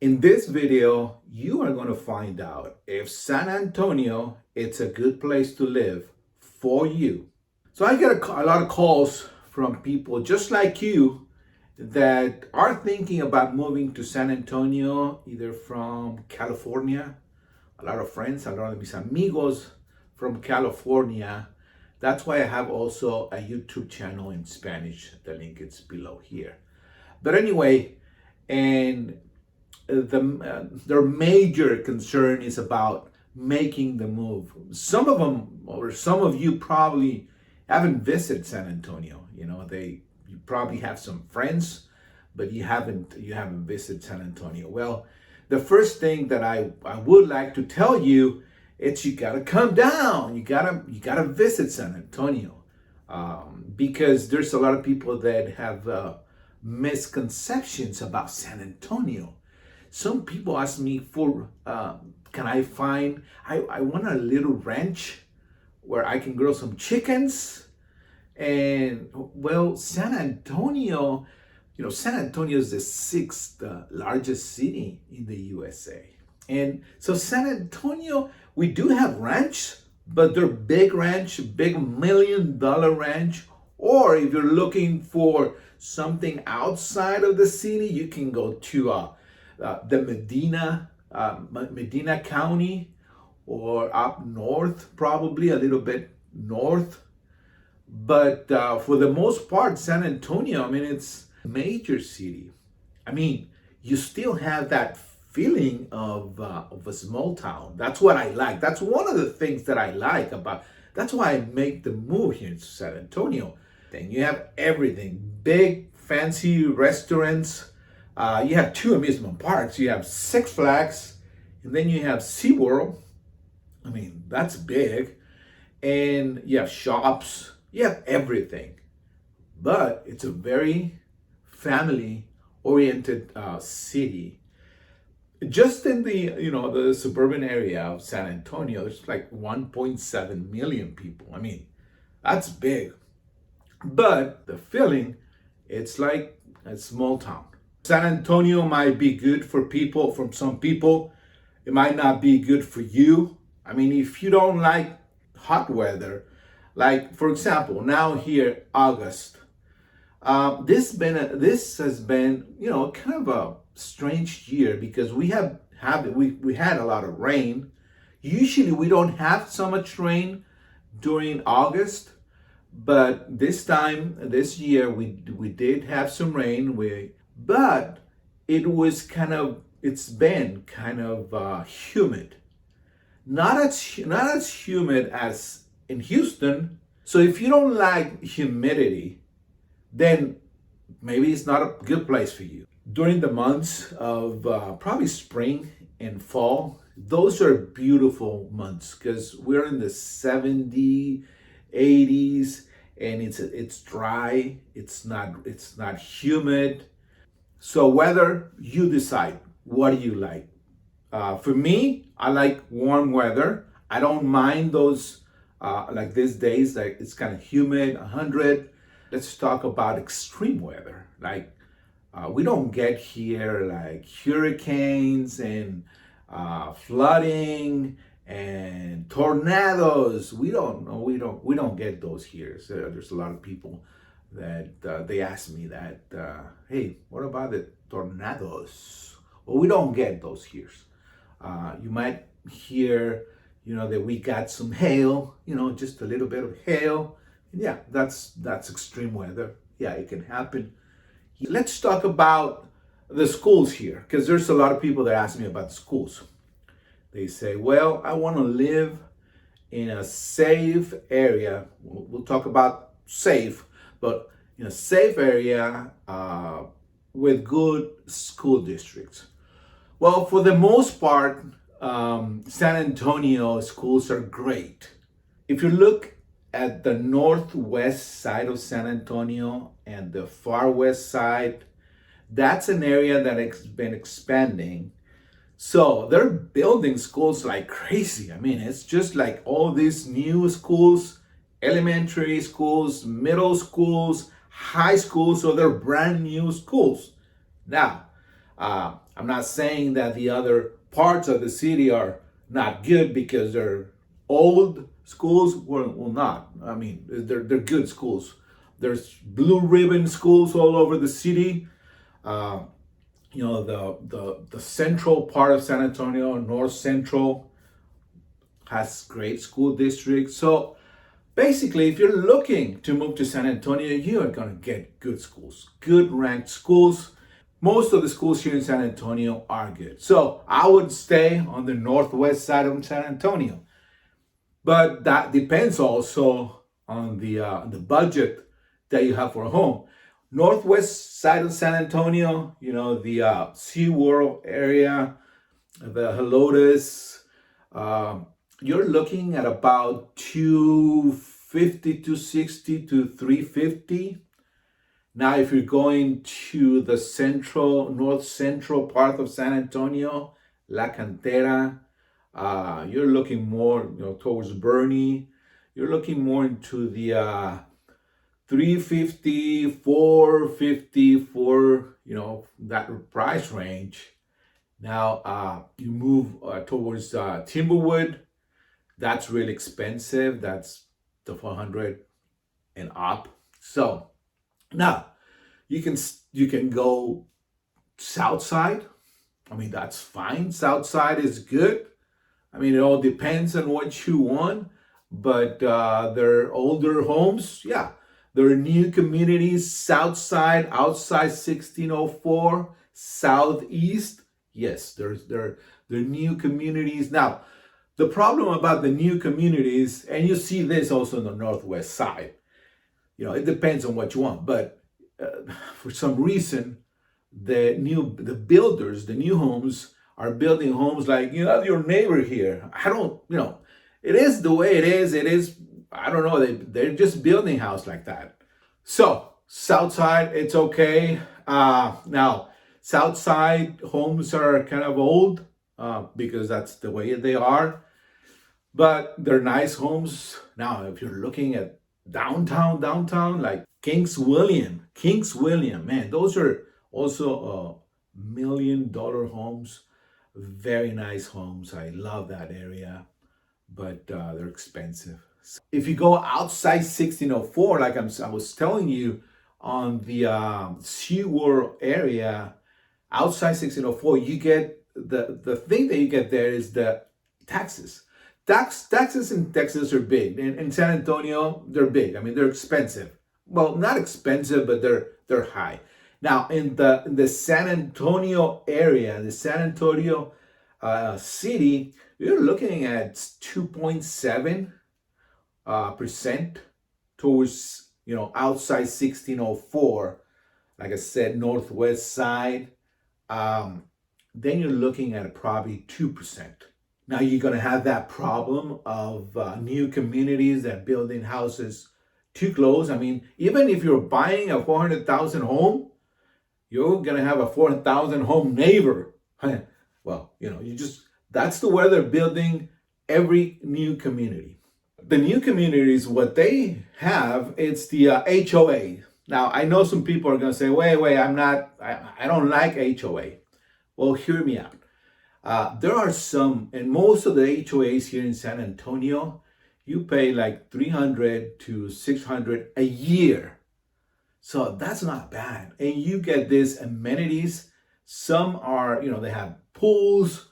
In this video, you are going to find out if San Antonio it's a good place to live for you. So I get a lot of calls from people just like you that are thinking about moving to San Antonio, either from California. A lot of friends, a lot of mis amigos from California. That's why I have also a YouTube channel in Spanish. The link is below here. But anyway, and their major concern is about making the move. Some of them, or some of you probably haven't visited San Antonio. You probably have some friends, but you haven't visited San Antonio. Well, the first thing that I would like to tell you is you gotta come down. You gotta visit San Antonio, because there's a lot of people that have misconceptions about San Antonio. Some people ask me for, can I find, I want a little ranch where I can grow some chickens. And well, San Antonio is the sixth largest city in the USA. And so San Antonio, we do have ranch, but they're big ranch, big $1 million ranch. Or if you're looking for something outside of the city, you can go to the Medina County, or up north, probably a little bit north. But for the most part, San Antonio, it's a major city. You still have that feeling of a small town. That's what I like. That's one of the things that I like about. That's why I make the move here to San Antonio. Then you have everything, big, fancy restaurants. You have 2 amusement parks. You have Six Flags, and then you have SeaWorld. That's big. And you have shops. You have everything. But it's a very family-oriented city. Just in the suburban area of San Antonio, there's like 1.7 million people. That's big. But the feeling, it's like a small town. San Antonio might be good for some people. It might not be good for you. If you don't like hot weather, like for example, now here, August, this has been, kind of a strange year because we had a lot of rain. Usually we don't have so much rain during August, but this year we did have some rain. But it's been kind of humid. Not as humid as in Houston. So if you don't like humidity, then maybe it's not a good place for you. During the months of probably spring and fall, those are beautiful months because we're in the 70s, 80s, and it's dry. It's not humid. So whether you decide, what do you like? For me, I like warm weather. I don't mind those, like these days, like it's kind of humid, 100. Let's talk about extreme weather. Like we don't get here like hurricanes and flooding and tornadoes. We don't get those here. So there's a lot of people that they ask me that, hey, what about the tornadoes? Well, we don't get those here. You might hear, that we got some hail, just a little bit of hail. And yeah, that's extreme weather. Yeah, it can happen. Let's talk about the schools here, because there's a lot of people that ask me about schools. They say, well, I want to live in a safe area. We'll talk about safe, but in a safe area with good school districts. Well, for the most part, San Antonio schools are great. If you look at the northwest side of San Antonio and the far west side, that's an area that has been expanding. So they're building schools like crazy. It's just like all these new schools, elementary schools, middle schools, high schools, so they're brand new schools. Now, I'm not saying that the other parts of the city are not good because they're old schools. Well, not. I mean, they're good schools. There's blue ribbon schools all over the city. Uh, the central part of San Antonio, North Central, has great school districts. So basically, if you're looking to move to San Antonio, you are going to get good schools, good ranked schools. Most of the schools here in San Antonio are good. So I would stay on the northwest side of San Antonio. But that depends also on the budget that you have for a home. Northwest side of San Antonio, the SeaWorld area, the Helotes, you're looking at about 250, 260 to 350. Now, if you're going to the north central part of San Antonio, La Cantera, you're looking more, towards Bernie. You're looking more into the 350, 450, that price range. Now, you move towards Timberwood. That's really expensive. That's the 400 and up. So now you can go south side. I mean, that's fine. South side is good. I mean, it all depends on what you want, but they're older homes. Yeah, there are new communities, south side, outside 1604, southeast. Yes, there are new communities. Now, the problem about the new communities, and you see this also on the northwest side, it depends on what you want, but for some reason, the builders, the new homes, are building homes like, your neighbor here. I don't, it is the way it is. It is, I don't know, they're just building house like that. So, south side, it's okay. Now, south side homes are kind of old because that's the way they are. But they're nice homes. Now, if you're looking at downtown, like Kings William, man, those are also $1 million homes. Very nice homes. I love that area, but they're expensive. If you go outside 1604, like I was telling you, on the SeaWorld area, outside 1604, you get the thing that you get there is the taxes. Taxes in Texas are big. In San Antonio, they're big. I mean, they're expensive. Well, not expensive, but they're high. Now, in the San Antonio area, the San Antonio city, you're looking at 2.7 percent towards outside 1604. Like I said, northwest side. Then you're looking at probably 2%. Now you're going to have that problem of new communities that building houses too close. I mean, even if you're buying a 400,000 home, you're going to have a 400,000 home neighbor. Well, that's the way they're building every new community. The new communities, what they have, it's the HOA. Now, I know some people are going to say, wait, I don't like HOA. Well, hear me out. There are some, and most of the HOAs here in San Antonio, you pay like $300 to $600 a year. So that's not bad. And you get these amenities. Some are, they have pools,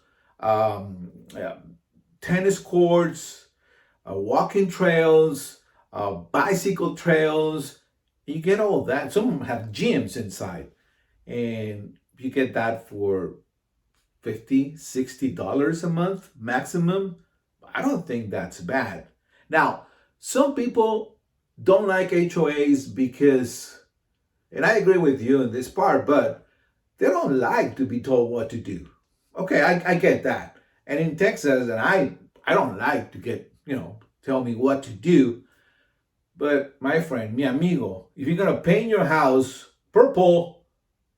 tennis courts, walking trails, bicycle trails. You get all that. Some of them have gyms inside. And you get that for $50, $60 a month maximum. I don't think that's bad. Now, some people don't like HOAs because, and I agree with you in this part, but they don't like to be told what to do. Okay, I get that. And in Texas, and I don't like to get, tell me what to do. But my friend, mi amigo, if you're going to paint your house purple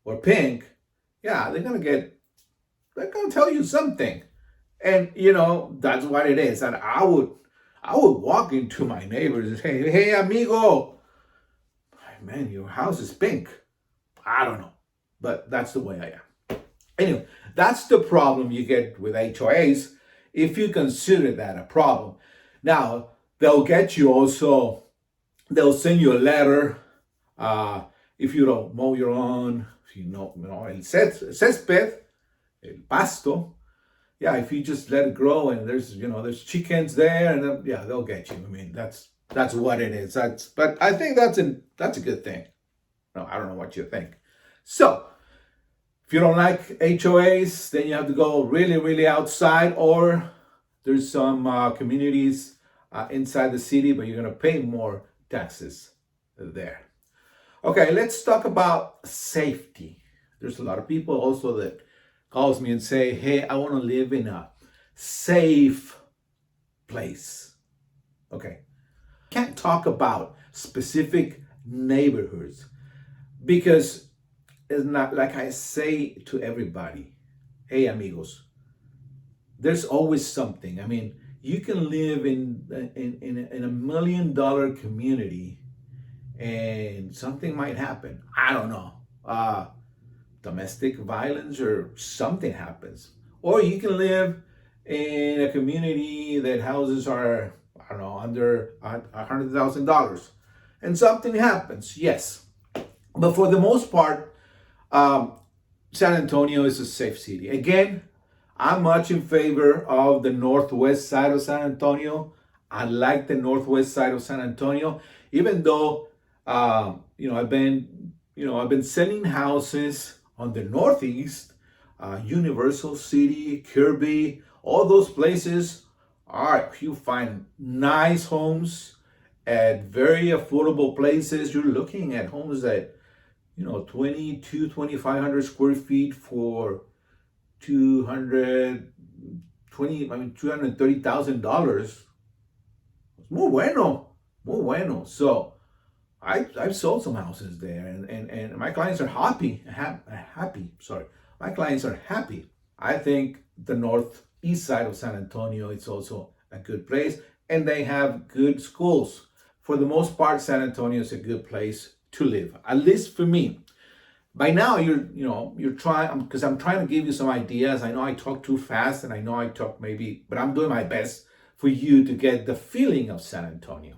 or pink, yeah, they're going to tell you something. And, that's what it is. And I would walk into my neighbors and say, hey, amigo, man, your house is pink. I don't know. But that's the way I am. Anyway, That's the problem you get with HOAs if you consider that a problem. Now, they'll get you also, they'll send you a letter uh, if you don't mow your lawn, if el césped, el pasto. Yeah, if you just let it grow and there's chickens there, and yeah, they'll get you. I mean, that's what it is. But I think that's a good thing. No, I don't know what you think. So if you don't like HOAs, then you have to go really, really outside, or there's some communities inside the city, but you're gonna pay more taxes there. Okay, let's talk about safety. There's a lot of people also that calls me and say, "Hey, I want to live in a safe place." Okay, can't talk about specific neighborhoods because it's not like I say to everybody, "Hey, amigos, there's always something." I mean, you can live in a $1 million community and something might happen. I don't know. Domestic violence or something happens. Or you can live in a community that houses are, I don't know, under $100,000 and something happens. Yes. But for the most part, San Antonio is a safe city. Again, I'm much in favor of the northwest side of San Antonio. I like the northwest side of San Antonio, even though I've been selling houses on the northeast, Universal City, Kirby, all those places. All right, you find nice homes at very affordable places. You're looking at homes that 2,500 square feet for $230,000. Muy bueno, muy bueno. So I've sold some houses there, and my clients are happy. Sorry, my clients are happy. I think the northeast side of San Antonio is also a good place, and they have good schools. For the most part, San Antonio is a good place to live, at least for me. By now, you're trying, because I'm trying to give you some ideas. I know I talk too fast, and I know I talk but I'm doing my best for you to get the feeling of San Antonio.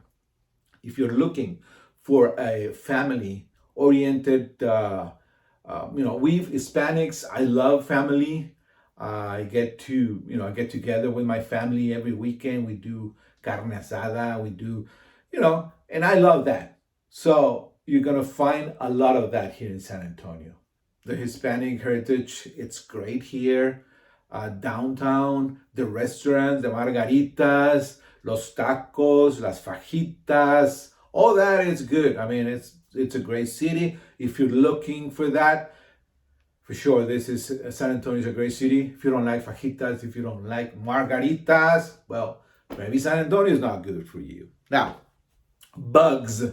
If you're looking for a family-oriented, we Hispanics, I love family. I get together with my family every weekend. We do carne asada. We do, and I love that. So you're gonna find a lot of that here in San Antonio. The Hispanic heritage, it's great here. Downtown, the restaurants, the margaritas, los tacos, las fajitas, all that is good. I mean, it's a great city. If you're looking for that, for sure, San Antonio is a great city. If you don't like fajitas, if you don't like margaritas, well, maybe San Antonio is not good for you. Now, bugs.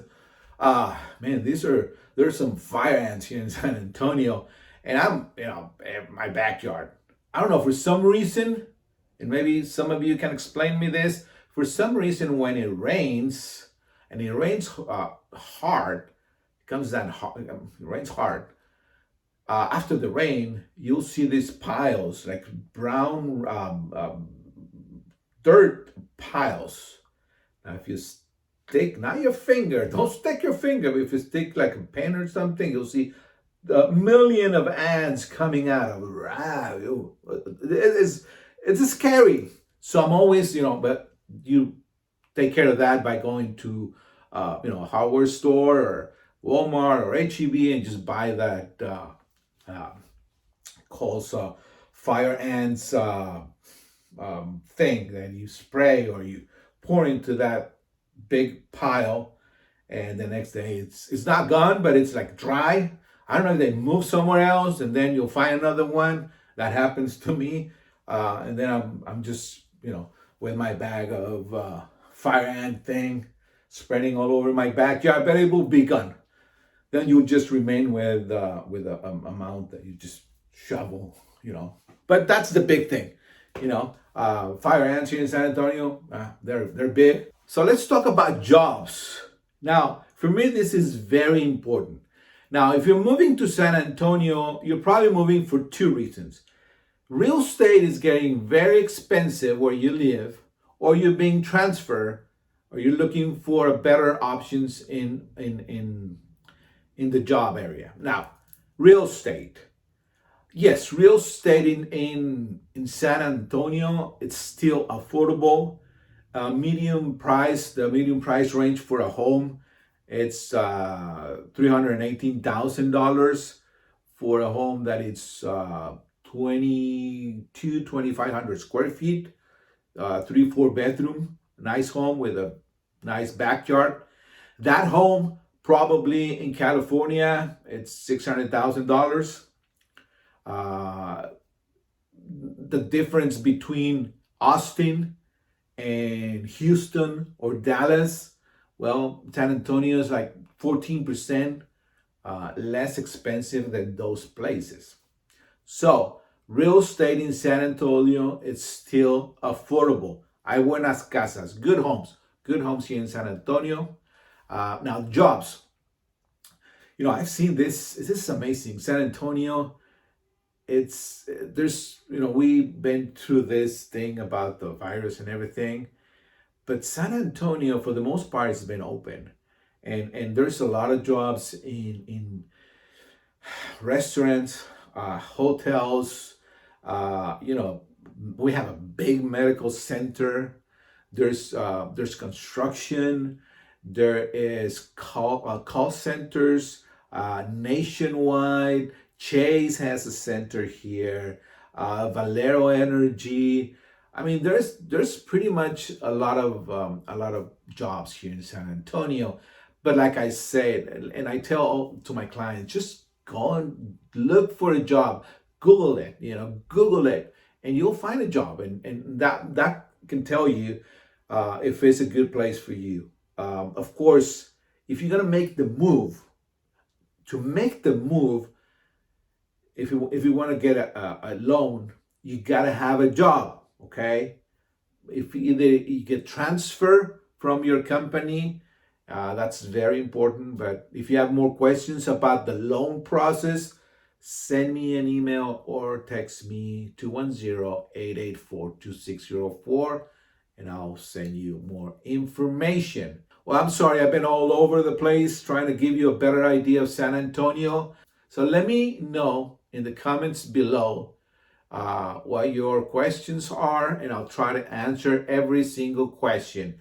Man, there's some fire ants here in San Antonio, and I'm, in my backyard. I don't know, for some reason, and maybe some of you can explain me this. For some reason, when it rains, and it rains hard, it comes down hard, it rains hard. After the rain, you'll see these piles, like brown dirt piles. Now, if you stick, not your finger, don't stick your finger, but if you stick like a pen or something, you'll see a million of ants coming out of it. It's scary. So I'm always, but you take care of that by going to, a hardware store or Walmart or HEB and just buy that calls fire ants thing that you spray or you pour into that big pile, and the next day it's not gone, but it's like dry. I don't know if they move somewhere else, and then you'll find another one. That happens to me, and then I'm just with my bag of fire ant thing spreading all over my backyard, but it will be gone. Then you'll just remain with a amount that you just shovel, But that's the big thing, fire ants here in San Antonio. They're big. So let's talk about jobs. Now, for me, this is very important. Now, if you're moving to San Antonio, you're probably moving for two reasons. Real estate is getting very expensive where you live, or you're being transferred, or you're looking for better options in the job area. Now, real estate. Yes, real estate in San Antonio, it's still affordable. The medium price range for a home, it's $318,000 for a home that it's 2,500 square feet, 3, 4 bedroom, nice home with a nice backyard. That home probably in California, it's $600,000. Uh, the difference between Austin and Houston or Dallas, well, San Antonio is like 14% less expensive than those places. So, real estate in San Antonio is still affordable. Hay buenas casas, good homes here in San Antonio. Now, jobs. I've seen this. This is amazing. San Antonio, we've been through this thing about the virus and everything, but San Antonio for the most part has been open, and there's a lot of jobs in restaurants, hotels. We have a big medical center. There's construction. There is call centers nationwide. Chase has a center here. Valero Energy. I mean, there's pretty much a lot of jobs here in San Antonio. But like I said, and I tell to my clients, just go and look for a job. Google it, and you'll find a job, and that can tell you if it's a good place for you. Of course, if you're gonna make the move, if you want to get a loan, you gotta have a job. Okay, if either you get transfer from your company, that's very important. But if you have more questions about the loan process, send me an email or text me 210-884-2604, and I'll send you more information. Well, I'm sorry, I've been all over the place trying to give you a better idea of San Antonio. So let me know in the comments below what your questions are, and I'll try to answer every single question.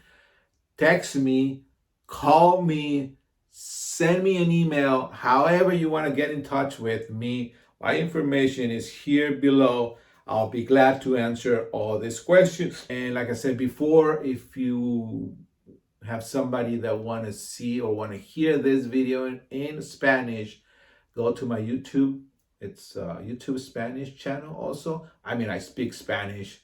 Text me, call me, send me an email, however you want to get in touch with me. My information is here below. I'll be glad to answer all these questions. And like I said before, if you have somebody that want to see or want to hear this video in Spanish, go to my YouTube. It's a YouTube Spanish channel also. I mean, I speak Spanish,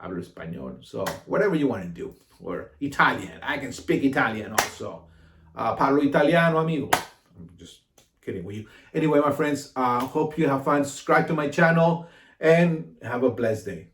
hablo español, so whatever you want to do. Or Italian, I can speak Italian also. Parlo italiano, amigo. I'm just kidding with you. Anyway, my friends, hope you have fun. Subscribe to my channel and have a blessed day.